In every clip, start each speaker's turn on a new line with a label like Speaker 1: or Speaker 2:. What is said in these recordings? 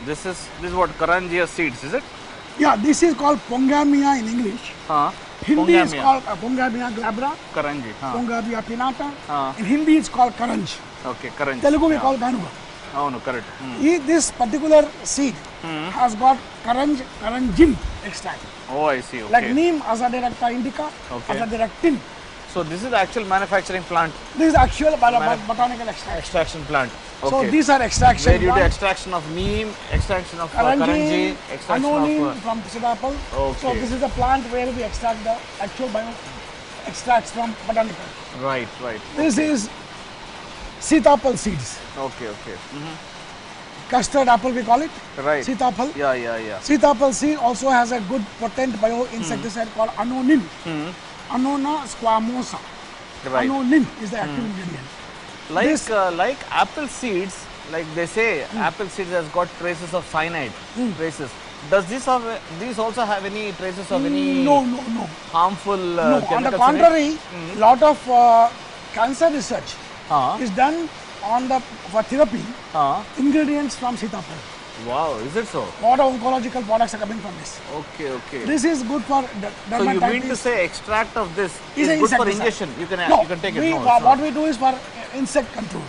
Speaker 1: this is what Karanjia seeds, is it?
Speaker 2: Yeah, this is called Pongamia in English. Hindi is called Pongamia glabra.
Speaker 1: Karanji.
Speaker 2: Pongamia pinnata. In Hindi it's called Karanj.
Speaker 1: Okay, Karanji.
Speaker 2: Telugu we call Ganuga.
Speaker 1: Oh no, correct.
Speaker 2: This particular seed has got Karanjin extract.
Speaker 1: Oh, I see. Okay.
Speaker 2: Like Neem Azadiracta indica, Azadiractin.
Speaker 1: So this is the actual manufacturing plant.
Speaker 2: This is actual botanical extract.
Speaker 1: Extraction plant. Okay.
Speaker 2: So these are extraction.
Speaker 1: Where you do extraction of neem, extraction of Karanji, extraction
Speaker 2: Anonim
Speaker 1: of
Speaker 2: from Sitapal.
Speaker 1: Okay.
Speaker 2: So this is the plant where we extract the actual bio extracts from botanical.
Speaker 1: Right.
Speaker 2: This is Sitapal seeds.
Speaker 1: Okay.
Speaker 2: Custard apple we call it.
Speaker 1: Right.
Speaker 2: Sitapal.
Speaker 1: Yeah.
Speaker 2: Sitapal seed also has a good potent bio-insecticide called anonin. Anona squamosa.
Speaker 1: Right.
Speaker 2: Anonin is the active ingredient.
Speaker 1: Like apple seeds, like they say, apple seeds has got traces of cyanide. Traces. Does these also have any traces of any
Speaker 2: No.
Speaker 1: harmful
Speaker 2: No,
Speaker 1: chemicals?
Speaker 2: on the contrary, lot of cancer research is done on the for therapy ingredients from Sitapal.
Speaker 1: Wow, is it so?
Speaker 2: Lot of oncological products are coming from this.
Speaker 1: Okay.
Speaker 2: This is good for dermatitis.
Speaker 1: So you mean to say extract of this is good for ingestion? You can take it.
Speaker 2: What we do is for insect control.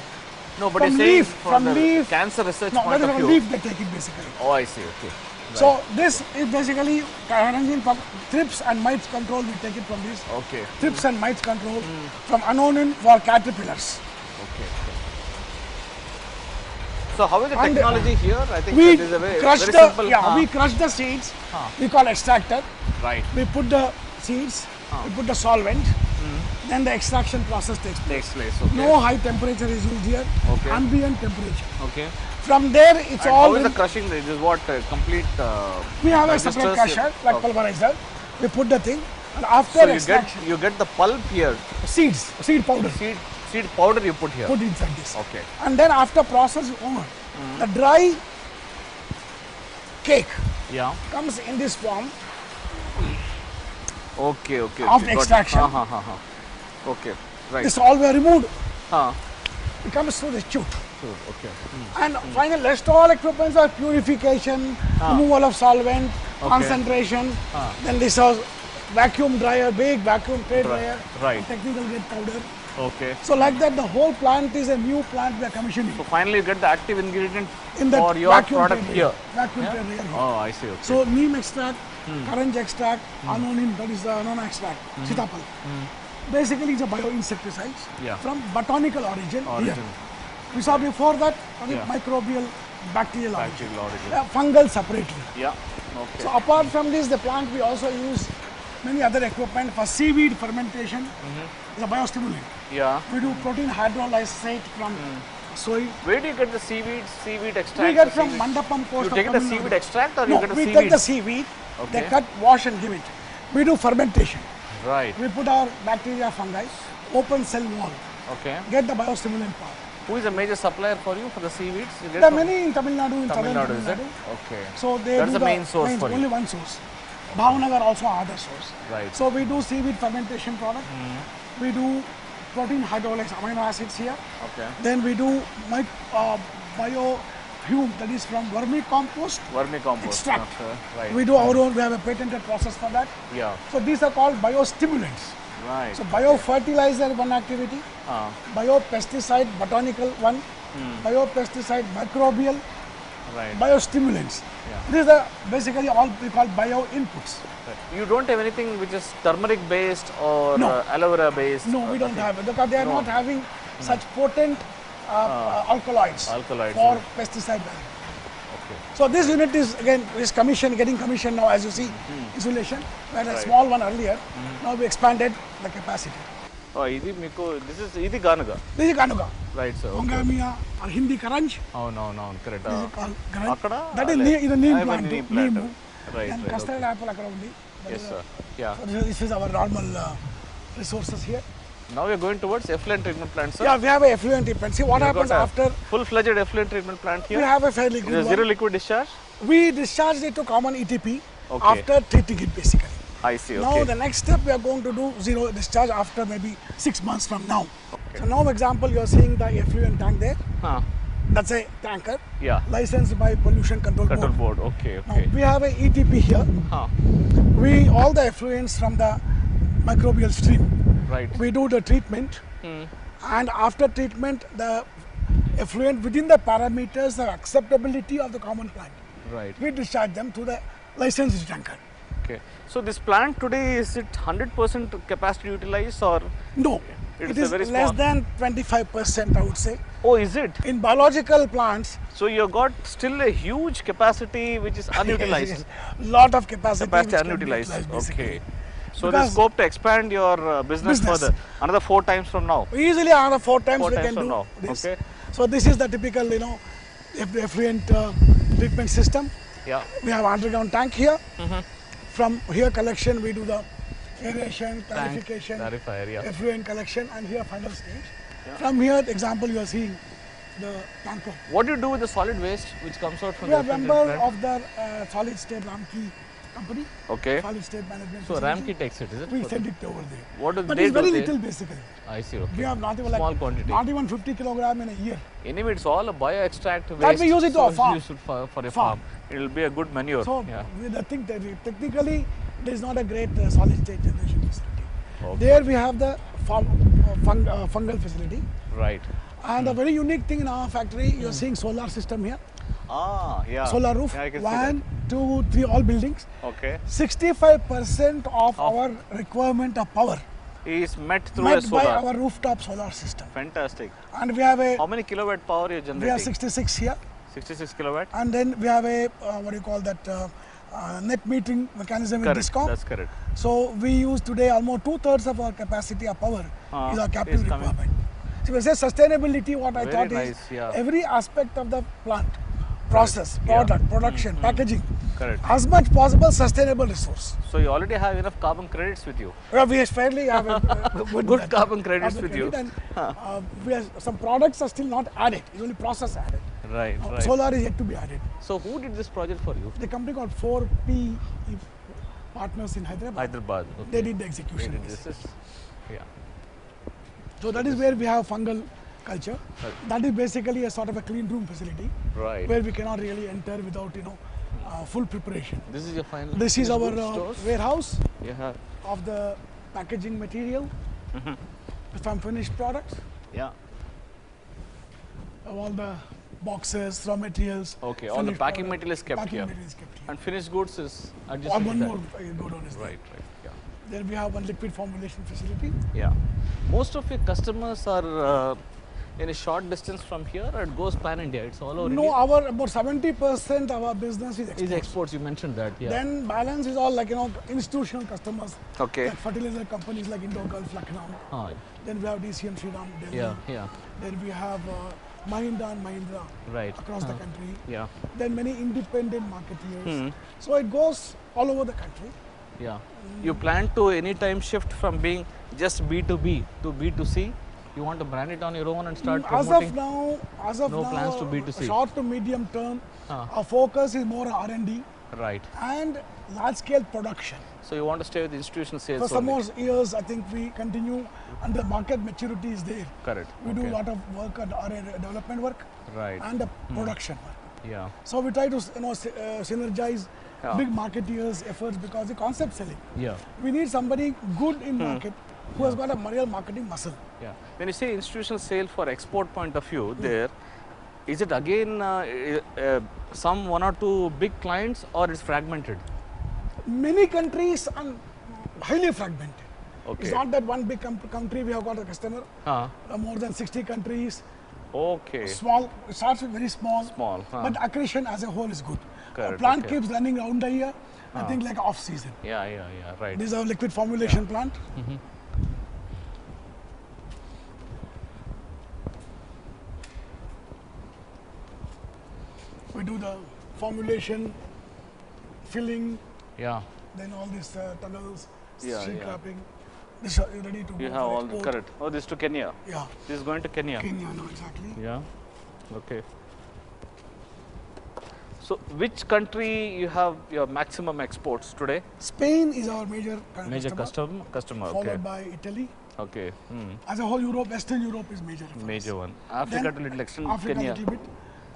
Speaker 1: No, but
Speaker 2: from
Speaker 1: you say
Speaker 2: leaf,
Speaker 1: for
Speaker 2: from
Speaker 1: the
Speaker 2: leaf.
Speaker 1: cancer research
Speaker 2: No,
Speaker 1: point
Speaker 2: that is
Speaker 1: of
Speaker 2: from
Speaker 1: view.
Speaker 2: leaf they take it basically.
Speaker 1: Oh, I see. Okay. Right.
Speaker 2: So this is basically Karanjin for thrips and mites control. We take it from this.
Speaker 1: Okay.
Speaker 2: Thrips and mites control from anonin for caterpillars.
Speaker 1: Okay. So how is the technology here? I think
Speaker 2: We
Speaker 1: that is a very
Speaker 2: crush
Speaker 1: simple.
Speaker 2: we crush the seeds. We call extractor.
Speaker 1: Right.
Speaker 2: We put the seeds. We put the solvent. Then the extraction process takes place.
Speaker 1: Okay.
Speaker 2: No high temperature is used here.
Speaker 1: Okay.
Speaker 2: Ambient temperature.
Speaker 1: Okay.
Speaker 2: From there, it's
Speaker 1: And
Speaker 2: all.
Speaker 1: how is the crushing? This is what complete.
Speaker 2: We have a separate crusher, like pulverizer. We put the thing, and after extraction,
Speaker 1: you get the pulp here.
Speaker 2: seed powder.
Speaker 1: Seed powder you put here.
Speaker 2: Put inside this.
Speaker 1: Okay.
Speaker 2: And then after process is over, the dry cake
Speaker 1: Yeah.
Speaker 2: comes in this form
Speaker 1: Okay.
Speaker 2: of
Speaker 1: Got it.
Speaker 2: extraction.
Speaker 1: Okay. Right.
Speaker 2: This all were removed.
Speaker 1: Huh.
Speaker 2: It comes through the chute.
Speaker 1: Sure. Okay.
Speaker 2: And final rest all equipments are purification, removal of solvent, concentration. Then this was vacuum dryer, big vacuum tray dryer,
Speaker 1: Right.
Speaker 2: technical grade powder.
Speaker 1: Okay.
Speaker 2: So like that, the whole plant is a new plant we are commissioning.
Speaker 1: So finally you get the active ingredient
Speaker 2: In the
Speaker 1: for your
Speaker 2: vacuum
Speaker 1: product
Speaker 2: tray
Speaker 1: here.
Speaker 2: Vacuum tray dryer here.
Speaker 1: Oh, I see. Okay.
Speaker 2: So neem extract, Karanj extract, anonim, that is the anona extract, Sitapal. Basically it's a bioinsecticide from botanical origin. Here. We saw before that microbial, bacterial origin. Fungal separately.
Speaker 1: Yeah. Okay.
Speaker 2: So apart from this, the plant we also use many other equipment for seaweed fermentation. It's a biostimulant.
Speaker 1: Yeah.
Speaker 2: We do protein hydrolysate from soy.
Speaker 1: Where do you get the seaweed extract?
Speaker 2: We get from Mandapam coast.
Speaker 1: You take the seaweed extract or
Speaker 2: No,
Speaker 1: you get the
Speaker 2: we
Speaker 1: seaweed?
Speaker 2: take the seaweed, they cut, wash and give it. We do fermentation.
Speaker 1: Right.
Speaker 2: We put our bacteria, fungi, open cell wall,
Speaker 1: Okay.
Speaker 2: get the biostimulant part.
Speaker 1: Who is a major supplier for you for the seaweeds? You get
Speaker 2: There are
Speaker 1: from
Speaker 2: many in Tamil Nadu, in
Speaker 1: Tamil
Speaker 2: southern
Speaker 1: Nadu, is it?
Speaker 2: Tamil Nadu.
Speaker 1: Okay.
Speaker 2: So they
Speaker 1: That's
Speaker 2: do
Speaker 1: the main source for you.
Speaker 2: only one source. Bhavnagar also other source.
Speaker 1: Right.
Speaker 2: So we do seaweed fermentation product. We do protein hydrolysis amino acids here.
Speaker 1: Okay.
Speaker 2: Then we do biohume, that is from vermicompost
Speaker 1: Vermicompost.
Speaker 2: extract.
Speaker 1: Okay. Right.
Speaker 2: We do our own, we have a patented process for that.
Speaker 1: Yeah.
Speaker 2: So these are called biostimulants.
Speaker 1: Right.
Speaker 2: So biofertilizer one activity, biopesticide botanical one, biopesticide microbial,
Speaker 1: Right.
Speaker 2: biostimulants.
Speaker 1: Yeah.
Speaker 2: These are basically all we call bio inputs.
Speaker 1: You don't have anything which is turmeric based or
Speaker 2: No.
Speaker 1: aloe vera based?
Speaker 2: No, we don't have it because they are not having such potent alkaloids
Speaker 1: Alkaloids,
Speaker 2: for pesticide value.
Speaker 1: Okay.
Speaker 2: So this unit is again getting commissioned now, as you see, isolation. We had a small one earlier. Now we expanded the capacity.
Speaker 1: Oh, this is Ganuga.
Speaker 2: This is Kanuga,
Speaker 1: Right, sir. Okay.
Speaker 2: Pongamia or Hindi Karanj.
Speaker 1: Oh, no, correct.
Speaker 2: This is called Karanj.
Speaker 1: Akkada?
Speaker 2: That is the neem
Speaker 1: I have a
Speaker 2: plant.
Speaker 1: neem plant.
Speaker 2: Neem.
Speaker 1: Right,
Speaker 2: And
Speaker 1: right.
Speaker 2: custard
Speaker 1: Okay.
Speaker 2: apple akkada undi.
Speaker 1: Yes, sir. Yeah.
Speaker 2: So this is our normal resources here.
Speaker 1: Now we are going towards effluent treatment plant, sir.
Speaker 2: Yeah, we have a effluent treatment. See what happens after
Speaker 1: full-fledged effluent treatment plant here.
Speaker 2: we have a fairly
Speaker 1: It
Speaker 2: good
Speaker 1: is
Speaker 2: one.
Speaker 1: zero liquid discharge.
Speaker 2: We discharged it to common ETP
Speaker 1: Okay.
Speaker 2: after treating it basically.
Speaker 1: I see. Okay.
Speaker 2: Now the next step we are going to do zero discharge after maybe 6 months from now.
Speaker 1: Okay.
Speaker 2: So now example you are seeing the effluent tank there.
Speaker 1: Huh.
Speaker 2: That's a tanker.
Speaker 1: Yeah.
Speaker 2: Licensed by Pollution Control
Speaker 1: Control
Speaker 2: Board.
Speaker 1: board. Okay.
Speaker 2: Now,
Speaker 1: Okay.
Speaker 2: we have a ETP here.
Speaker 1: Huh.
Speaker 2: All the effluents from the microbial stream.
Speaker 1: Right.
Speaker 2: We do the treatment, and after treatment, the effluent within the parameters of acceptability of the common plant.
Speaker 1: Right.
Speaker 2: We discharge them to the licensed tanker.
Speaker 1: Okay. So this plant today, is it 100% capacity utilized or?
Speaker 2: No,
Speaker 1: It
Speaker 2: it
Speaker 1: is a
Speaker 2: is
Speaker 1: very
Speaker 2: less
Speaker 1: small-
Speaker 2: than 25%, I would say.
Speaker 1: Oh, is it?
Speaker 2: In biological plants,
Speaker 1: So you have got still a huge capacity which is unutilized.
Speaker 2: lot of capacity,
Speaker 1: Capacity
Speaker 2: which can be
Speaker 1: unutilized.
Speaker 2: utilized, basically.
Speaker 1: Okay. So there's
Speaker 2: Because-
Speaker 1: scope to expand your business
Speaker 2: Business.
Speaker 1: further. Another 4 times from now.
Speaker 2: Easily another 4 times
Speaker 1: 4
Speaker 2: we
Speaker 1: times
Speaker 2: can
Speaker 1: from
Speaker 2: do
Speaker 1: now.
Speaker 2: this.
Speaker 1: Okay.
Speaker 2: So this is the typical, effluent treatment system.
Speaker 1: Yeah.
Speaker 2: We have underground tank here. From here collection, we do the aeration,
Speaker 1: Tank,
Speaker 2: clarification,
Speaker 1: clarifier, yeah.
Speaker 2: effluent collection, and here final stage. From here, example, you are seeing the tanker.
Speaker 1: What do you do with the solid waste which comes out from
Speaker 2: We
Speaker 1: the
Speaker 2: are
Speaker 1: effluent
Speaker 2: member
Speaker 1: plant?
Speaker 2: of the solid state Ramkey company,
Speaker 1: Okay.
Speaker 2: solid state management.
Speaker 1: So
Speaker 2: facility.
Speaker 1: Ramkey takes it, is it?
Speaker 2: We
Speaker 1: For
Speaker 2: send
Speaker 1: the-
Speaker 2: it over there.
Speaker 1: What do
Speaker 2: But
Speaker 1: they
Speaker 2: it's very
Speaker 1: do there?
Speaker 2: little basically.
Speaker 1: I see. Okay.
Speaker 2: We have not even
Speaker 1: Small
Speaker 2: like
Speaker 1: quantity.
Speaker 2: not even 50 kilogram in a year.
Speaker 1: Anyway, it's all a bio extract waste.
Speaker 2: That we use it to
Speaker 1: so
Speaker 2: our
Speaker 1: it's
Speaker 2: farm.
Speaker 1: used for a
Speaker 2: Farm.
Speaker 1: farm. It will be a good manure.
Speaker 2: So
Speaker 1: yeah.
Speaker 2: the thing that technically there is not a great solid state generation facility.
Speaker 1: Okay.
Speaker 2: There we have the fungal facility,
Speaker 1: Right.
Speaker 2: and a very unique thing in our factory. You're seeing solar system here,
Speaker 1: Ah, yeah.
Speaker 2: solar roof.
Speaker 1: Yeah, I can see
Speaker 2: 1, 2, 3, all buildings.
Speaker 1: that. Okay.
Speaker 2: 65% of our requirement of power
Speaker 1: Is met through a
Speaker 2: met
Speaker 1: solar.
Speaker 2: by our rooftop solar system.
Speaker 1: Fantastic.
Speaker 2: And we have
Speaker 1: How many kilowatt power you're
Speaker 2: we
Speaker 1: generating?
Speaker 2: have 66 here,
Speaker 1: 66 kilowatt?
Speaker 2: and then we have a what do you call that net metering mechanism in
Speaker 1: Correct.
Speaker 2: Discom.
Speaker 1: That's correct.
Speaker 2: So we use today almost 2/3 of our capacity of power is our capital
Speaker 1: is coming.
Speaker 2: requirement. So we say sustainability, what I
Speaker 1: Very
Speaker 2: thought
Speaker 1: nice,
Speaker 2: is
Speaker 1: yeah.
Speaker 2: every aspect of the plant, process,
Speaker 1: Yeah.
Speaker 2: product, production, packaging,
Speaker 1: Correct.
Speaker 2: as much possible sustainable resource.
Speaker 1: So you already have enough carbon credits with you.
Speaker 2: We fairly have a
Speaker 1: Good carbon credits
Speaker 2: carbon
Speaker 1: with you.
Speaker 2: credit, and some products are still not added, it's only process added.
Speaker 1: Right, right.
Speaker 2: Solar is yet to be added.
Speaker 1: So who did this project for you?
Speaker 2: The company called 4P partners in Hyderabad.
Speaker 1: Hyderabad. Okay.
Speaker 2: They did the
Speaker 1: They
Speaker 2: execution.
Speaker 1: did this. Yeah.
Speaker 2: So that is where we have fungal culture.
Speaker 1: Right.
Speaker 2: That is basically a sort of a clean room facility
Speaker 1: Right.
Speaker 2: where we cannot really enter without full preparation.
Speaker 1: This is your final.
Speaker 2: This is our
Speaker 1: finished goods stores?
Speaker 2: warehouse
Speaker 1: Yeah.
Speaker 2: of the packaging material from finished products.
Speaker 1: Yeah.
Speaker 2: All the boxes, raw materials.
Speaker 1: Okay. All the
Speaker 2: finished
Speaker 1: packing
Speaker 2: product.
Speaker 1: material is kept
Speaker 2: Packing
Speaker 1: here.
Speaker 2: material is kept here.
Speaker 1: And finished goods is
Speaker 2: Or
Speaker 1: adjacent to
Speaker 2: one
Speaker 1: that.
Speaker 2: more go down is there.
Speaker 1: Right, right. Yeah.
Speaker 2: There we have one liquid formulation facility.
Speaker 1: Yeah. Most of your customers are in a short distance from here, or it goes pan India? It's all over
Speaker 2: No,
Speaker 1: India?
Speaker 2: our about 70% of our business is
Speaker 1: Is
Speaker 2: exports.
Speaker 1: exports, you mentioned that. Yeah.
Speaker 2: Then balance is all like institutional customers,
Speaker 1: Okay.
Speaker 2: like fertilizer companies like Indo Gulf, Lucknow.
Speaker 1: Ah,
Speaker 2: Then we have DCM Shriram, Delhi.
Speaker 1: yeah, yeah.
Speaker 2: Then we have Mahindra and Mahindra
Speaker 1: Right.
Speaker 2: across the country.
Speaker 1: Yeah.
Speaker 2: Then many independent marketeers.
Speaker 1: Hmm.
Speaker 2: So it goes all over the country.
Speaker 1: Yeah. You plan to anytime shift from being just B2B to B2C? You want to brand it on your own and start
Speaker 2: As
Speaker 1: promoting?
Speaker 2: of now,
Speaker 1: No plans to B2C.
Speaker 2: short to medium term,
Speaker 1: Ah.
Speaker 2: our focus is more on R&D
Speaker 1: Right.
Speaker 2: and large scale production.
Speaker 1: So you want to stay with institutional sales
Speaker 2: For some
Speaker 1: only?
Speaker 2: more years, I think we continue, and the market maturity is there.
Speaker 1: Correct.
Speaker 2: We do
Speaker 1: Okay.
Speaker 2: a lot of work on R&D development work
Speaker 1: Right.
Speaker 2: and the production work.
Speaker 1: Yeah.
Speaker 2: So we try to synergize
Speaker 1: Yeah.
Speaker 2: big marketeers' efforts because the concept selling.
Speaker 1: Yeah.
Speaker 2: We need somebody good in market who has got a real marketing muscle.
Speaker 1: Yeah. When you say institutional sale for export point of view, there, is it again some 1 or 2 big clients, or it's fragmented?
Speaker 2: Many countries are highly fragmented.
Speaker 1: Okay.
Speaker 2: It's not that one big country we have got a customer.
Speaker 1: Huh.
Speaker 2: More than 60 countries.
Speaker 1: Okay.
Speaker 2: Small, it starts with very small.
Speaker 1: Small. Huh.
Speaker 2: But accretion as a whole is good.
Speaker 1: Correct,
Speaker 2: Plant
Speaker 1: okay.
Speaker 2: keeps running round the year. I think like off season.
Speaker 1: Yeah, yeah, yeah. Right.
Speaker 2: This is our liquid formulation plant. We do the formulation, filling,
Speaker 1: Yeah.
Speaker 2: then all these tunnels,
Speaker 1: Yeah,
Speaker 2: sheet
Speaker 1: yeah.
Speaker 2: wrapping. This is ready to
Speaker 1: You
Speaker 2: go
Speaker 1: have
Speaker 2: for
Speaker 1: all the
Speaker 2: export.
Speaker 1: correct. Oh, this to Kenya.
Speaker 2: Yeah,
Speaker 1: This is going to Kenya.
Speaker 2: Kenya, no, exactly.
Speaker 1: Yeah. Okay. So, which country you have your maximum exports today?
Speaker 2: Spain is our major
Speaker 1: Major
Speaker 2: customer,
Speaker 1: customer. Okay.
Speaker 2: followed by Italy.
Speaker 1: Okay.
Speaker 2: As a whole, Europe, Western Europe is major. for us.
Speaker 1: Major one. Africa
Speaker 2: Then
Speaker 1: to little extent
Speaker 2: Africa
Speaker 1: Kenya.
Speaker 2: little bit.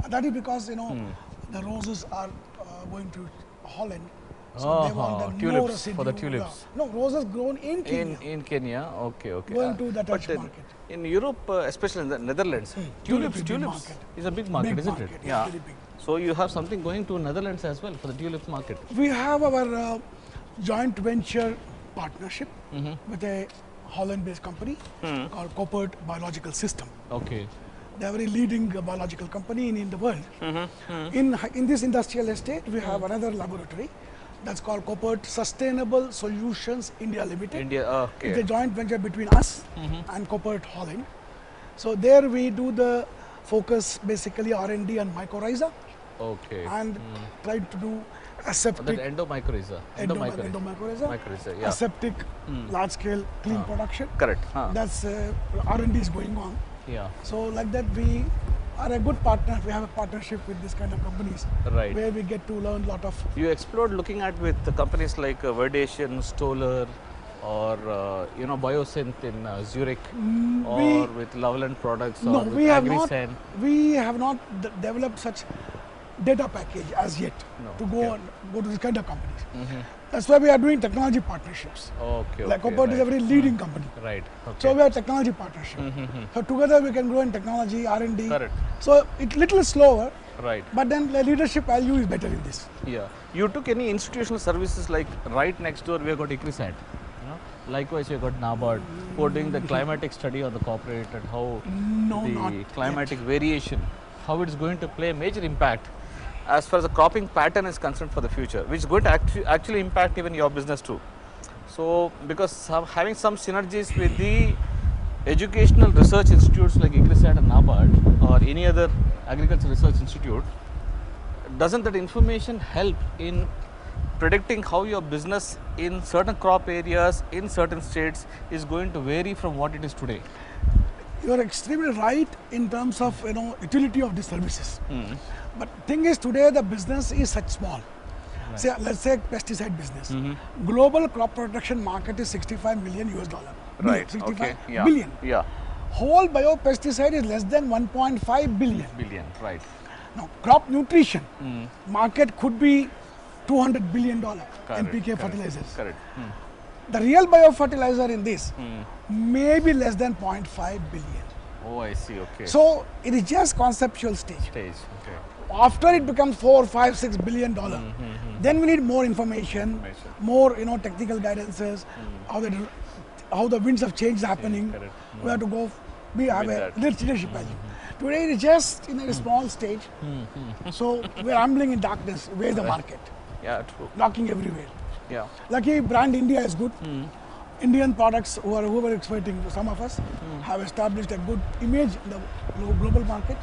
Speaker 2: That is because the roses are going to Holland, so they want the
Speaker 1: tulips,
Speaker 2: more residue.
Speaker 1: for the tulips.
Speaker 2: No, roses grown in Kenya.
Speaker 1: In Kenya, okay.
Speaker 2: Going to the Dutch
Speaker 1: but
Speaker 2: market.
Speaker 1: In Europe, especially in the Netherlands, tulips is a big market, isn't it?
Speaker 2: Yeah. Very big.
Speaker 1: So you have something going to Netherlands as well for the tulips market.
Speaker 2: We have our joint venture partnership with a Holland-based company called Koppert Biological System.
Speaker 1: Okay.
Speaker 2: They are a very leading biological company in the world. In this industrial estate, we have another laboratory that's called Koppert Sustainable Solutions India Limited.
Speaker 1: India, okay.
Speaker 2: It's a joint venture between us and Koppert Holland. So there we do the focus basically R&D and mycorrhiza.
Speaker 1: Okay.
Speaker 2: And try to do aseptic.
Speaker 1: That endomycorrhiza.
Speaker 2: Endomycorrhiza.
Speaker 1: Yeah.
Speaker 2: Aseptic, large scale clean production.
Speaker 1: Correct.
Speaker 2: That's R&D is going on.
Speaker 1: Yeah.
Speaker 2: So like that we are a good partner. We have a partnership with this kind of companies.
Speaker 1: Right.
Speaker 2: Where we get to learn a lot of.
Speaker 1: You explored looking at with the companies like Verdation, Stoller, or Biosynth in Zurich, or with Loveland Products,
Speaker 2: no,
Speaker 1: or with
Speaker 2: we have
Speaker 1: AgriSen.
Speaker 2: not. We have not developed such data package as yet to go to this kind of companies. That's why we are doing technology partnerships.
Speaker 1: Okay.
Speaker 2: Like Koppert is a very leading company.
Speaker 1: Right. Okay.
Speaker 2: So we have technology partnership. So together we can grow in technology, R&D.
Speaker 1: Correct.
Speaker 2: So it's little slower.
Speaker 1: Right.
Speaker 2: But then the leadership value is better in this.
Speaker 1: Yeah. You took any institutional services like right next door we have got ICRISAT. Likewise, we got NABARD who are doing the climatic study on the corporate and how the climatic variation, how it is going to play a major impact as far as the cropping pattern is concerned for the future, which is going to actually impact even your business too. So, because having some synergies with the educational research institutes like ICRISAT and NABARD or any other agriculture research institute, doesn't that information help in predicting how your business in certain crop areas, in certain states is going to vary from what it is today?
Speaker 2: You are extremely right in terms of utility of the services. But thing is today the business is such small. Right. Say, let's say pesticide business. Global crop protection market is $65 million US.
Speaker 1: Right.
Speaker 2: 65 billion.
Speaker 1: Yeah.
Speaker 2: Whole biopesticide is less than 1.5 billion.
Speaker 1: Right.
Speaker 2: Now crop nutrition market could be $200 billion NPK fertilizers.
Speaker 1: Correct.
Speaker 2: The real biofertilizer in this may be less than 0.5 billion.
Speaker 1: Oh, I see. Okay.
Speaker 2: So it is just conceptual stage.
Speaker 1: Okay.
Speaker 2: After it becomes $4, $5, $6 billion, then we need more information, more technical guidances, how the winds of change is happening. We have to go. We have a leadership value. Today it is just in a small stage. So we are ambling in darkness. Where is the market?
Speaker 1: Yeah, true.
Speaker 2: Knocking everywhere.
Speaker 1: Yeah.
Speaker 2: Lucky brand India is good. Indian products who are exporting, some of us have established a good image in the global market.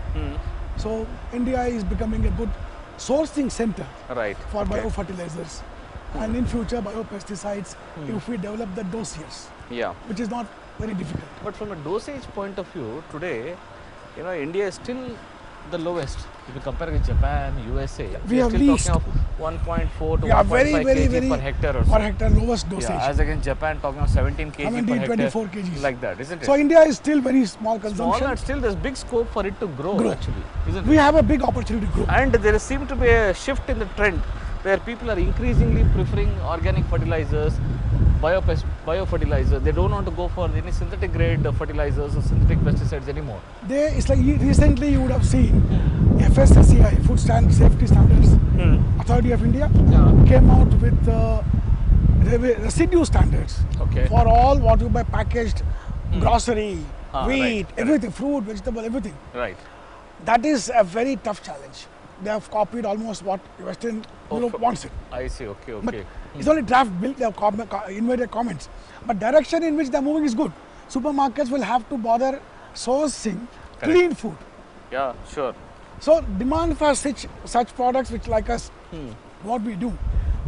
Speaker 2: So India is becoming a good sourcing center for biofertilizers. And in future biopesticides, if we develop the dossiers, which is not very difficult.
Speaker 1: But from a dosage point of view, today, India is still the lowest. If you compare with Japan, USA,
Speaker 2: we are
Speaker 1: still
Speaker 2: least.
Speaker 1: talking of 1.4 to 1.5 kg per hectare or so.
Speaker 2: Per hectare lowest dosage.
Speaker 1: Yeah, as against Japan talking of 17 kg
Speaker 2: 17,
Speaker 1: per hectare.
Speaker 2: 24 kgs.
Speaker 1: Like that, isn't it?
Speaker 2: So India is still very small consumption.
Speaker 1: Small, and still there's big scope for it to grow. Actually, isn't
Speaker 2: we
Speaker 1: it?
Speaker 2: have a big opportunity to grow.
Speaker 1: And there seems to be a shift in the trend where people are increasingly preferring organic fertilizers, biofertilizers. They don't want to go for any synthetic grade fertilizers or synthetic pesticides anymore.
Speaker 2: It's like recently you would have seen FSSAI, Food Safety Standards Authority of India, came out with residue standards for all what you buy packaged grocery, wheat, everything, fruit, vegetable, everything.
Speaker 1: Right.
Speaker 2: That is a very tough challenge. They have copied almost what Western Europe wants it.
Speaker 1: I see. Okay.
Speaker 2: But it's only draft bill. They have invited comments. But direction in which they are moving is good. Supermarkets will have to bother sourcing clean food.
Speaker 1: Yeah, sure.
Speaker 2: So demand for such products which like us, what we do,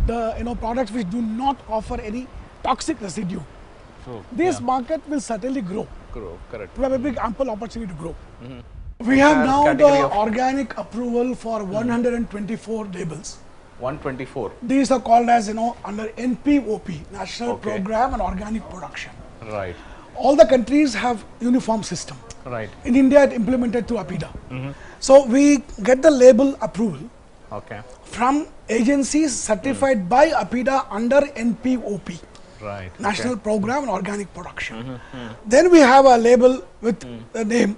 Speaker 2: the products which do not offer any toxic residue.
Speaker 1: True.
Speaker 2: This market will certainly grow.
Speaker 1: Correct.
Speaker 2: We have a big ample opportunity to grow. We have now the organic approval for 124 labels.
Speaker 1: 124.
Speaker 2: These are called as under NPOP, National Program on Organic Production.
Speaker 1: Right.
Speaker 2: All the countries have uniform system.
Speaker 1: Right.
Speaker 2: In India, it implemented through APIDA. So we get the label approval
Speaker 1: Okay.
Speaker 2: from agencies certified by APIDA under NPOP,
Speaker 1: Right.
Speaker 2: National Program on Organic Production. Then we have a label with the name,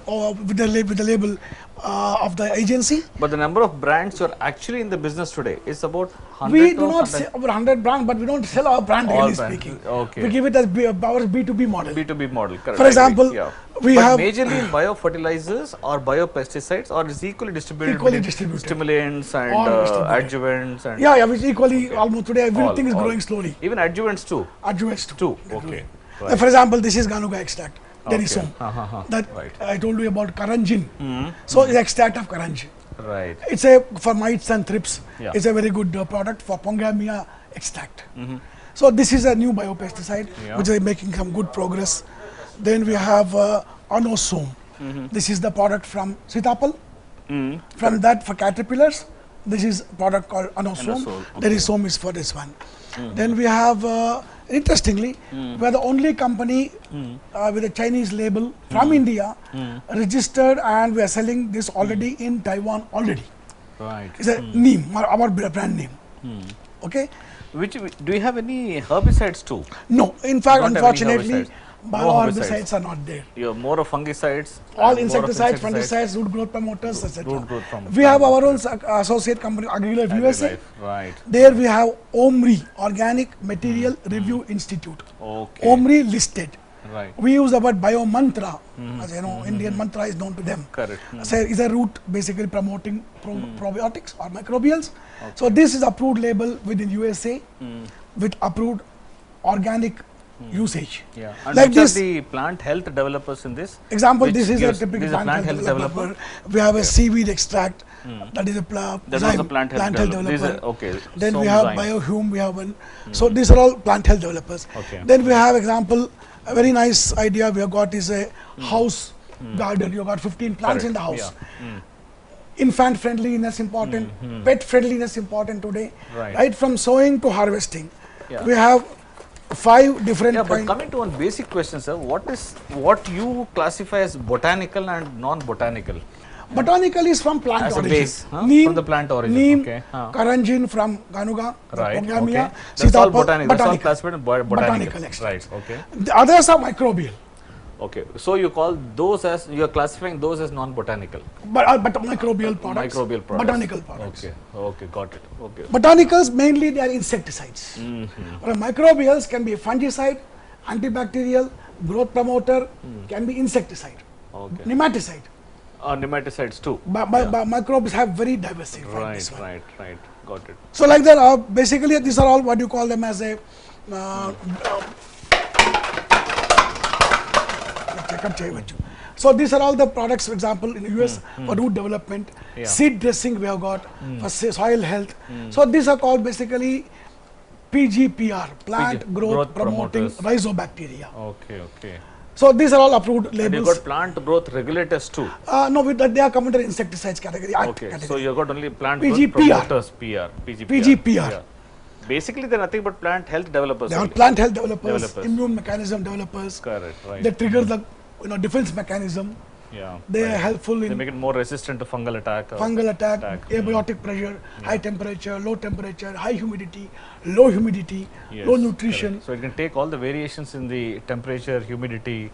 Speaker 2: or with the label of the agency.
Speaker 1: But the number of brands you're actually in the business today is about 100
Speaker 2: We do
Speaker 1: to
Speaker 2: not
Speaker 1: 100
Speaker 2: sell over 100 brands, but we don't sell our brand,
Speaker 1: All
Speaker 2: really
Speaker 1: brands.
Speaker 2: speaking.
Speaker 1: Okay.
Speaker 2: We give it as our B2B model.
Speaker 1: B2B model, correct.
Speaker 2: For
Speaker 1: I agree.
Speaker 2: example,
Speaker 1: Yeah.
Speaker 2: we
Speaker 1: but
Speaker 2: have
Speaker 1: majorly in biofertilizers or biopesticides, or is equally distributed
Speaker 2: Equally
Speaker 1: between
Speaker 2: distributed.
Speaker 1: stimulants and
Speaker 2: All distributed.
Speaker 1: adjuvants and
Speaker 2: yeah, which equally almost today everything is
Speaker 1: all.
Speaker 2: growing slowly.
Speaker 1: Even adjuvants too.
Speaker 2: Adjuvants too.
Speaker 1: Okay.
Speaker 2: Like, for example, this is Ganuga extract. There is
Speaker 1: Okay.
Speaker 2: some. That
Speaker 1: Right.
Speaker 2: I told you about Karanjin. So it's extract of Karanjin.
Speaker 1: Right.
Speaker 2: It's a for mites and thrips.
Speaker 1: Yeah.
Speaker 2: It's a very good product for Pongamia extract. So this is a new biopesticide which is making some good progress. Then we have Anosome. This is the product from Sitapal. From that for caterpillars, this is a product called Anosome.
Speaker 1: Anosome,
Speaker 2: There is Some is for this one. Then we have, interestingly, we are the only company with a Chinese label from India registered, and we are selling this already in Taiwan already.
Speaker 1: Right.
Speaker 2: It's a name, our brand name. Okay?
Speaker 1: Which do you have any herbicides too?
Speaker 2: No, in fact,
Speaker 1: Don't have any
Speaker 2: unfortunately,
Speaker 1: herbicides. No
Speaker 2: bioherbicides are not there.
Speaker 1: You have more of fungicides.
Speaker 2: All
Speaker 1: and more of
Speaker 2: insecticides, fungicides, root growth promoters, etc.
Speaker 1: Root growth promoters.
Speaker 2: We have our own associate company, AgriLife USA.
Speaker 1: AgriLife, right.
Speaker 2: There we have OMRI, Organic Material Review Institute.
Speaker 1: Okay.
Speaker 2: OMRI listed.
Speaker 1: Right.
Speaker 2: We use the word bio mantra, as you know, Indian mantra is known to them.
Speaker 1: Correct.
Speaker 2: So it's a route basically promoting probiotics or microbials. So this is approved label within USA with approved organic usage.
Speaker 1: Yeah. And
Speaker 2: Like
Speaker 1: which are
Speaker 2: this
Speaker 1: the plant health developers in this?
Speaker 2: example,
Speaker 1: Which
Speaker 2: this is a
Speaker 1: gives-
Speaker 2: typical
Speaker 1: this is a
Speaker 2: plant health developer. We have a seaweed extract, that is a
Speaker 1: That was the plant health developer. These
Speaker 2: developer.
Speaker 1: are- okay.
Speaker 2: Then
Speaker 1: So
Speaker 2: we have
Speaker 1: Zyme.
Speaker 2: biohume, we have one. So these are all plant health developers.
Speaker 1: Okay.
Speaker 2: Then we have example, a very nice idea we have got is a house garden. You have got 15 plants in the
Speaker 1: Correct.
Speaker 2: house.
Speaker 1: Yeah.
Speaker 2: Infant friendliness important, pet friendliness important today.
Speaker 1: Right.
Speaker 2: From sowing to harvesting.
Speaker 1: Yeah.
Speaker 2: We have 5 different
Speaker 1: Yeah, but
Speaker 2: kind.
Speaker 1: coming to one basic question, sir, what you classify as botanical and non-botanical?
Speaker 2: Botanical is from plant
Speaker 1: As a
Speaker 2: origin.
Speaker 1: base, huh? From the plant origin,
Speaker 2: Neem,
Speaker 1: okay, huh.
Speaker 2: Karanjin from Ganuga,
Speaker 1: Right.
Speaker 2: Pongamia,
Speaker 1: Okay. That's all
Speaker 2: Sitapal,
Speaker 1: botanical. That's all classified as botanical.
Speaker 2: Botanical extract.
Speaker 1: Right. Okay.
Speaker 2: The others are microbial,
Speaker 1: Okay. So you call those as you are classifying those as non-botanical.
Speaker 2: but microbial products.
Speaker 1: Microbial products.
Speaker 2: Botanical products.
Speaker 1: Okay. Okay. Got it. Okay.
Speaker 2: Botanicals mainly they are insecticides. Whereas microbials can be fungicide, antibacterial, growth promoter, can be insecticide,
Speaker 1: Okay.
Speaker 2: nematicide.
Speaker 1: Nematicides too.
Speaker 2: Microbes have very diversified this one.
Speaker 1: Right. Got it.
Speaker 2: So like that, basically these are all what you call them as a so these are all the products, for example, in the US for root development, seed dressing we have got for soil health. So these are called basically PGPR, plant growth promoting
Speaker 1: promoters.
Speaker 2: rhizobacteria.
Speaker 1: Okay.
Speaker 2: So these are all approved
Speaker 1: And you
Speaker 2: labels.
Speaker 1: got plant growth regulators too.
Speaker 2: No, with that they are coming to the insecticides category.
Speaker 1: Okay. So you got only plant
Speaker 2: PGPR.
Speaker 1: growth promoters, PGPR.
Speaker 2: PGPR.
Speaker 1: Yeah. Basically, they're nothing but plant health developers.
Speaker 2: They are
Speaker 1: only.
Speaker 2: plant health developers,
Speaker 1: Developers.
Speaker 2: immune mechanism developers.
Speaker 1: Correct. Right.
Speaker 2: They trigger the defense mechanism.
Speaker 1: Yeah.
Speaker 2: They are helpful
Speaker 1: They
Speaker 2: in
Speaker 1: make it more resistant to fungal attack.
Speaker 2: fungal attack, abiotic pressure, high temperature, high humidity, low humidity,
Speaker 1: Yes,
Speaker 2: low nutrition.
Speaker 1: correct. So it can take all the variations in the temperature, humidity.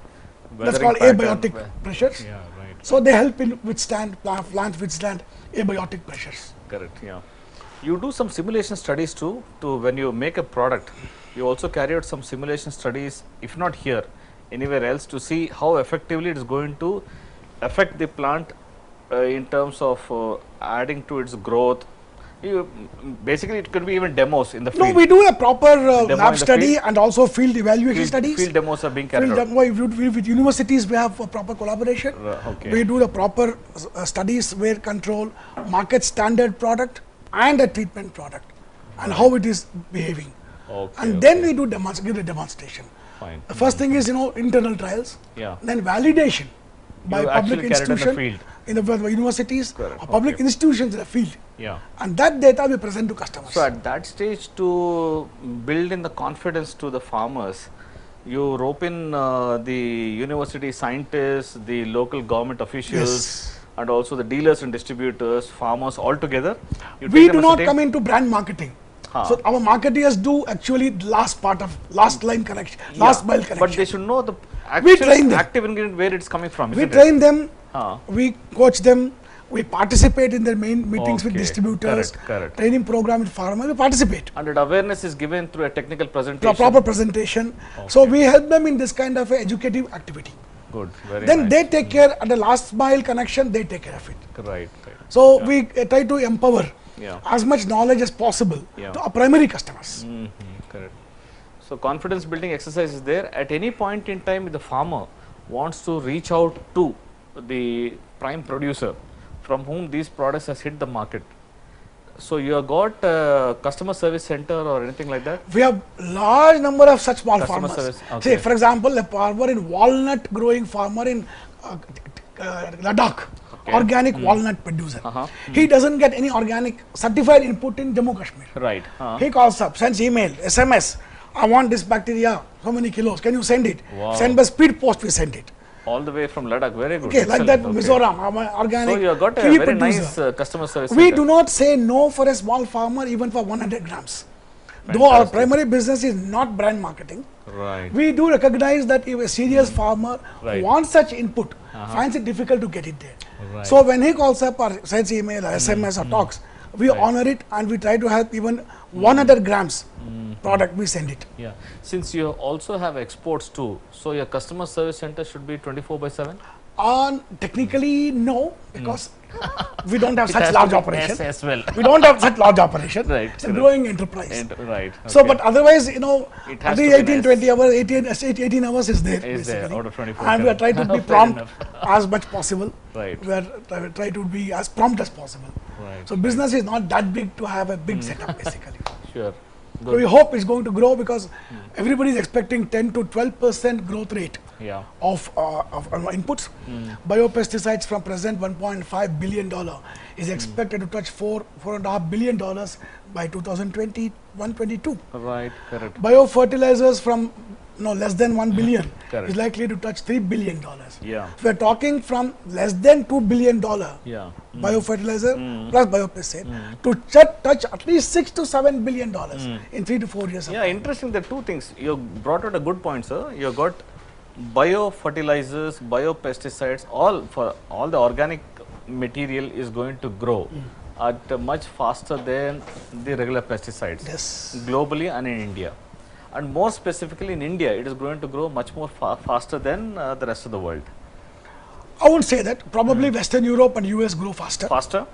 Speaker 2: That's
Speaker 1: weathering
Speaker 2: called
Speaker 1: pattern.
Speaker 2: abiotic pressures.
Speaker 1: Yeah. Right.
Speaker 2: So they help in plants withstand abiotic pressures.
Speaker 1: Correct. Yeah. You do some simulation studies too. To when you make a product, you also carry out some simulation studies. If not here, anywhere else, to see how effectively it is going to affect the plant in terms of adding to its growth. Basically, it could be even demos in the field.
Speaker 2: No, we do a proper
Speaker 1: Demo
Speaker 2: lab
Speaker 1: in the
Speaker 2: study
Speaker 1: field?
Speaker 2: and also field evaluation studies.
Speaker 1: Field demos are being carried
Speaker 2: Field
Speaker 1: out.
Speaker 2: demo, with universities, we have a proper collaboration.
Speaker 1: Okay.
Speaker 2: We do the proper studies where control market standard product and a treatment product and how it is behaving.
Speaker 1: Okay,
Speaker 2: And then we do give the demonstration.
Speaker 1: Fine.
Speaker 2: The first thing is internal trials.
Speaker 1: Yeah.
Speaker 2: Then validation by
Speaker 1: You
Speaker 2: public
Speaker 1: actually carry it in the
Speaker 2: institution
Speaker 1: field.
Speaker 2: in the universities
Speaker 1: Correct.
Speaker 2: or public
Speaker 1: Okay.
Speaker 2: institutions in the field.
Speaker 1: Yeah.
Speaker 2: And that data we present to customers.
Speaker 1: So at that stage, to build in the confidence to the farmers, You rope in the university scientists, the local government officials, and also the dealers and distributors, farmers all together. You
Speaker 2: We
Speaker 1: take them
Speaker 2: do
Speaker 1: as a
Speaker 2: not
Speaker 1: team?
Speaker 2: come into brand marketing. So our marketeers do actually the last part of last line connection, last mile connection.
Speaker 1: But they should know the
Speaker 2: We train them.
Speaker 1: active ingredient where it's coming from.
Speaker 2: We
Speaker 1: isn't
Speaker 2: train them,
Speaker 1: Huh.
Speaker 2: we coach them, we participate in their main meetings with
Speaker 1: Okay,
Speaker 2: distributors,
Speaker 1: correct.
Speaker 2: training program with farmers, we participate.
Speaker 1: And that awareness is given through a technical presentation.
Speaker 2: Proper presentation. So we help them in this kind of a educative activity.
Speaker 1: Good, very
Speaker 2: Then
Speaker 1: nice.
Speaker 2: they take care at the last mile connection, they take care of it.
Speaker 1: Right.
Speaker 2: So we try to empower
Speaker 1: Yeah.
Speaker 2: as much knowledge as possible
Speaker 1: Yeah.
Speaker 2: to our primary customers.
Speaker 1: Correct. So confidence building exercise is there. At any point in time, if the farmer wants to reach out to the prime producer from whom these products has hit the market. So you have got a customer service center or anything like that?
Speaker 2: We have large number of such small
Speaker 1: Customer
Speaker 2: farmers.
Speaker 1: service, okay.
Speaker 2: Say, for example, a farmer in walnut growing farmer in Ladakh, organic walnut producer. He doesn't get any organic certified input in Jammu Kashmir.
Speaker 1: Right.
Speaker 2: He calls up, sends email, SMS. I want this bacteria, so many kilos. Can you send it?
Speaker 1: Wow.
Speaker 2: Send by speed post. We send it.
Speaker 1: All the way from Ladakh. Very good.
Speaker 2: Okay, like that,
Speaker 1: Excellent.
Speaker 2: Mizoram, our organic.
Speaker 1: So you have got a
Speaker 2: kiwi
Speaker 1: very
Speaker 2: producer.
Speaker 1: nice customer service
Speaker 2: We
Speaker 1: center.
Speaker 2: do not say no for a small farmer even for 100 grams. Though our
Speaker 1: Fantastic.
Speaker 2: primary business is not brand marketing,
Speaker 1: Right.
Speaker 2: we do recognize that if a serious farmer
Speaker 1: Right.
Speaker 2: wants such input, finds it difficult to get it there.
Speaker 1: Right.
Speaker 2: So when he calls up or sends email or SMS or talks, we honor it and we try to help even 100 grams product, we send it.
Speaker 1: Yeah. Since you also have exports too, so your customer service center should be 24/7?
Speaker 2: Technically, no, because we don't have
Speaker 1: It
Speaker 2: such
Speaker 1: has
Speaker 2: large
Speaker 1: to be
Speaker 2: operation.
Speaker 1: as well.
Speaker 2: We don't have such large operation.
Speaker 1: Right,
Speaker 2: It's a
Speaker 1: correct.
Speaker 2: growing enterprise.
Speaker 1: Right.
Speaker 2: So,
Speaker 1: okay.
Speaker 2: but otherwise, you know,
Speaker 1: It has
Speaker 2: every
Speaker 1: to be
Speaker 2: 18,
Speaker 1: nice.
Speaker 2: 20 hours, 18 hours is there.
Speaker 1: Is there
Speaker 2: basically.
Speaker 1: out of 24?
Speaker 2: And we are trying to be
Speaker 1: Fair
Speaker 2: prompt
Speaker 1: enough.
Speaker 2: as much possible.
Speaker 1: Right.
Speaker 2: We are try to be as prompt as possible.
Speaker 1: Right.
Speaker 2: So, business is not that big to have a big setup, basically.
Speaker 1: Sure.
Speaker 2: So, we hope it's going to grow because everybody is expecting 10 to 12% growth rate
Speaker 1: Yeah.
Speaker 2: of inputs. Biopesticides from present $1.5 billion is expected to touch $4.5 billion by 2021-22.
Speaker 1: Right. Correct.
Speaker 2: Biofertilizers from less than 1 billion
Speaker 1: Correct.
Speaker 2: is likely to touch $3 billion.
Speaker 1: Yeah.
Speaker 2: So we're talking from less than $2 billion
Speaker 1: Yeah.
Speaker 2: biofertilizer plus biopesticide to touch at least $6 to $7 billion in 3 to 4 years. of
Speaker 1: Yeah,
Speaker 2: time.
Speaker 1: interesting. There are two things. You brought out a good point, sir. You got biofertilizers, biopesticides, all the organic material is going to grow at much faster than the regular pesticides.
Speaker 2: Yes.
Speaker 1: Globally and in India. And more specifically in India, it is going to grow much more faster than the rest of the world.
Speaker 2: I won't say that. Probably Western Europe and US grow faster.
Speaker 1: Faster?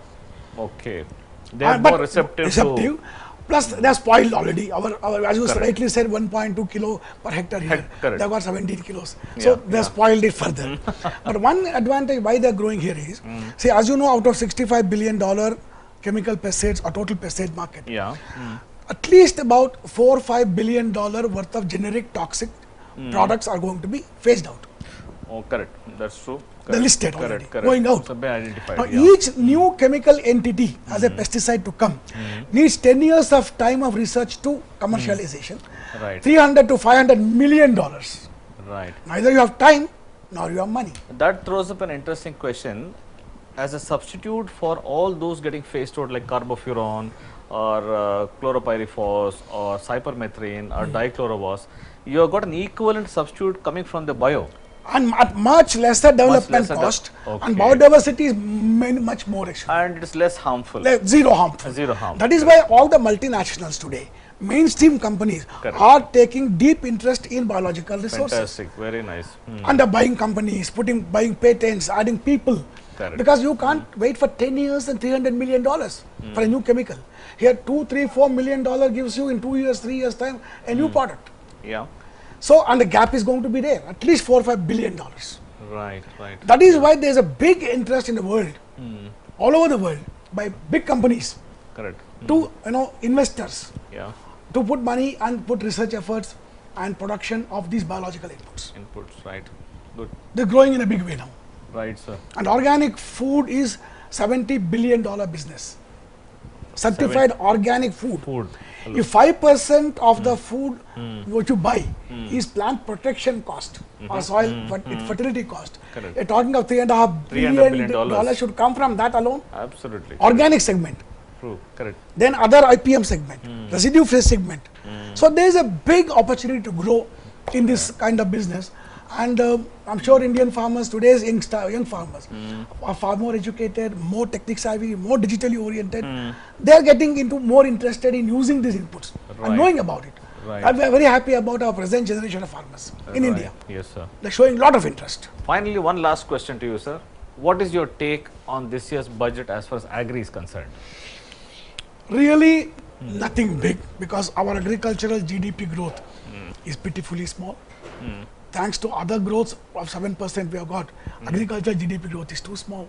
Speaker 1: Okay. They are
Speaker 2: But
Speaker 1: more receptive to...
Speaker 2: Plus, they are spoiled already. Our as you
Speaker 1: Correct.
Speaker 2: rightly said, 1.2 kilo per hectare here.
Speaker 1: Correct.
Speaker 2: They got 17 kilos.
Speaker 1: Yeah,
Speaker 2: So they
Speaker 1: yeah.
Speaker 2: spoiled it further. But one advantage why they are growing here is, see, as you know, out of $65 billion chemical pesticides or total pesticide market,
Speaker 1: Yeah.
Speaker 2: at least about $4 or $5 billion worth of generic toxic products are going to be phased out.
Speaker 1: Oh, correct. That's true.
Speaker 2: They're listed already,
Speaker 1: Correct.
Speaker 2: going out.
Speaker 1: So, been identified.
Speaker 2: Now,
Speaker 1: yeah.
Speaker 2: each new chemical entity as a pesticide to come needs 10 years of time of research to commercialization.
Speaker 1: Right.
Speaker 2: 300 to 500 million dollars.
Speaker 1: Right.
Speaker 2: Neither you have time nor you have money.
Speaker 1: That throws up an interesting question. As a substitute for all those getting phased out like carbofuran or chloropyrifos or cypermethrin or dichlorobos, you have got an equivalent substitute coming from the bio.
Speaker 2: And at much lesser development
Speaker 1: lesser
Speaker 2: cost,
Speaker 1: okay.
Speaker 2: and biodiversity is much more actually.
Speaker 1: And it is less harmful.
Speaker 2: Zero harmful.
Speaker 1: Zero harm.
Speaker 2: That is why all the multinationals today, mainstream companies,
Speaker 1: Correct.
Speaker 2: are taking deep interest in biological resources.
Speaker 1: Fantastic. Very nice.
Speaker 2: And the buying companies, buying patents, adding people.
Speaker 1: Correct.
Speaker 2: Because you can't wait for 10 years and $300 million for a new chemical. Here, $2, $3, $4 million gives you in 2 years, 3 years time a new product.
Speaker 1: Yeah.
Speaker 2: So, and the gap is going to be there, at least $4 or $5 billion.
Speaker 1: Right. Right.
Speaker 2: That is why there is a big interest in the world, all over the world, by big companies
Speaker 1: Correct.
Speaker 2: to investors
Speaker 1: Yeah.
Speaker 2: to put money and put research efforts and production of these biological inputs.
Speaker 1: Inputs. Right. Good.
Speaker 2: They're growing in a big way now.
Speaker 1: Right, sir.
Speaker 2: And organic food is $70 billion business. certified organic food.
Speaker 1: Food.
Speaker 2: If 5% of the food what you buy is plant protection cost or soil fertility cost,
Speaker 1: Correct.
Speaker 2: you're talking of $3.5
Speaker 1: $3.5
Speaker 2: billion
Speaker 1: billion
Speaker 2: should come from that alone.
Speaker 1: Absolutely.
Speaker 2: Organic segment.
Speaker 1: True. Correct.
Speaker 2: Then other IPM segment, residue phase segment. So there is a big opportunity to grow in this kind of business, and I'm sure Indian farmers, today's young farmers, are far more educated, more technique savvy, more digitally oriented. They are getting into more interested in using these inputs and knowing about it.
Speaker 1: Right.
Speaker 2: I'm very happy about our present generation of farmers in India.
Speaker 1: Yes, sir.
Speaker 2: They're showing a lot of interest.
Speaker 1: Finally, one last question to you, sir. What is your take on this year's budget as far as agri is concerned?
Speaker 2: Really, nothing big, because our agricultural GDP growth is pitifully small. Thanks to other growths of 7% we have got, agricultural GDP growth is too small.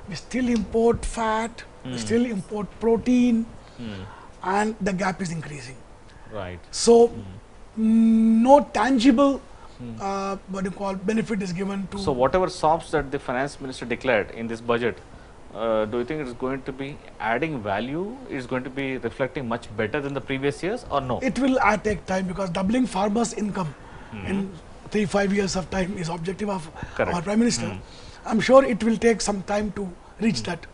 Speaker 2: We still import fat, we still import protein, and the gap is increasing.
Speaker 1: Right.
Speaker 2: So, no tangible benefit is given to.
Speaker 1: So, whatever SOPs that the finance minister declared in this budget, do you think it is going to be adding value? Is going to be reflecting much better than the previous years, or no?
Speaker 2: It will take time, because doubling farmers' income in 3-5 years of time is objective of our Prime Minister. I'm sure it will take some time to reach that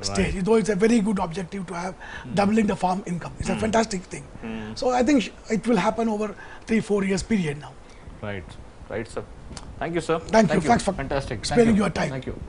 Speaker 2: stage, though it's a very good objective to have doubling the farm income. It's a fantastic thing. So I think it will happen over 3-4 years period now.
Speaker 1: Right, right, sir. Thank you, sir.
Speaker 2: Thank you. Thanks for
Speaker 1: fantastic
Speaker 2: sparing
Speaker 1: Thank
Speaker 2: your time.
Speaker 1: Thank you.